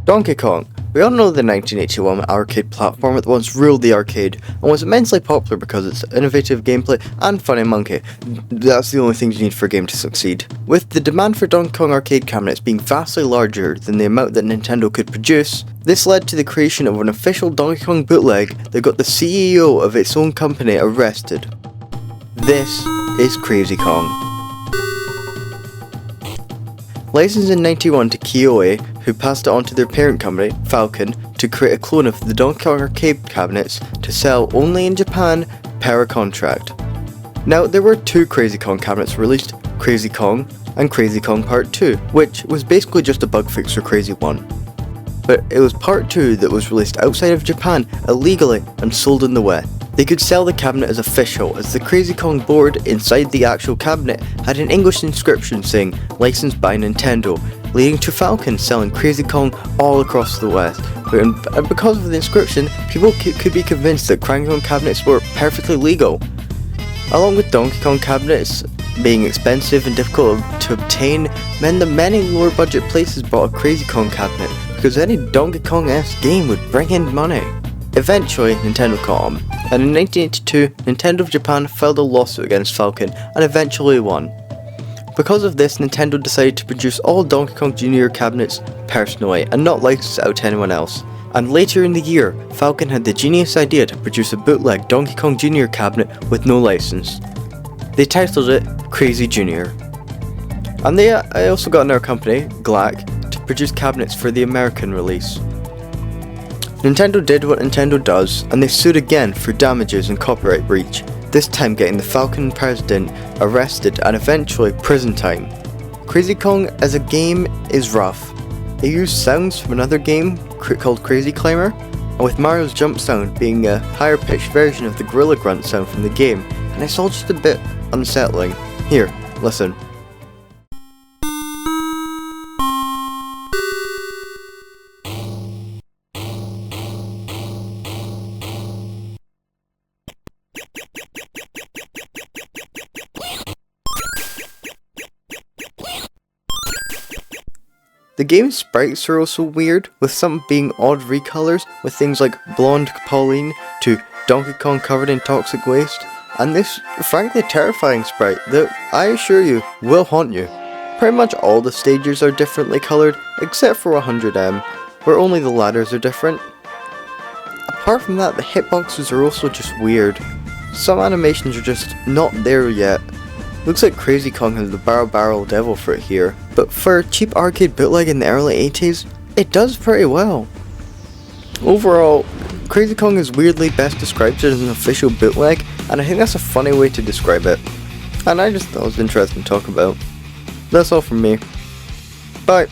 Donkey Kong. We all know the 1981 arcade platform that once ruled the arcade and was immensely popular because of its innovative gameplay and funny monkey. That's the only thing you need for a game to succeed. With the demand for Donkey Kong arcade cabinets being vastly larger than the amount that Nintendo could produce, this led to the creation of an official Donkey Kong bootleg that got the CEO of its own company arrested. This is Crazy Kong. Licensed in 1991 to Koei, who passed it on to their parent company, Falcon, to create a clone of the Donkey Kong arcade cabinets to sell only in Japan per contract. Now, there were two Crazy Kong cabinets released, Crazy Kong and Crazy Kong Part 2, which was basically just a bug fix for Crazy 1. But it was Part 2 that was released outside of Japan illegally and sold in the West. They could sell the cabinet as official, as the Crazy Kong board inside the actual cabinet had an English inscription saying licensed by Nintendo, leading to Falcon selling Crazy Kong all across the West. And because of the inscription, people could be convinced that Crazy Kong cabinets were perfectly legal. Along with Donkey Kong cabinets being expensive and difficult to obtain, meant that many lower budget places bought a Crazy Kong cabinet, because any Donkey Kong-esque game would bring in money. Eventually, Nintendo caught on, and in 1982, Nintendo of Japan filed a lawsuit against Falcon and eventually won. Because of this, Nintendo decided to produce all Donkey Kong Jr. cabinets personally and not license it out to anyone else. And later in the year, Falcon had the genius idea to produce a bootleg Donkey Kong Jr. cabinet with no license. They titled it Crazy Jr. And they also got another company, GLAC, to produce cabinets for the American release. Nintendo did what Nintendo does, and they sued again for damages and copyright breach, this time getting the Falcon president arrested and eventually prison time. Crazy Kong as a game is rough. It used sounds from another game called Crazy Climber, and with Mario's jump sound being a higher pitched version of the gorilla grunt sound from the game, and it's all just a bit unsettling. Here, listen. The game's sprites are also weird, with some being odd recolors, with things like blonde Pauline to Donkey Kong covered in toxic waste, and this frankly terrifying sprite that, I assure you, will haunt you. Pretty much all the stages are differently coloured, except for 100M, where only the ladders are different. Apart from that, the hitboxes are also just weird. Some animations are just not there yet. Looks like Crazy Kong has the barrel devil for it here, but for a cheap arcade bootleg in the early 80s, it does pretty well. Overall, Crazy Kong is weirdly best described as an official bootleg, and I think that's a funny way to describe it. And I just thought it was interesting to talk about. That's all from me. Bye.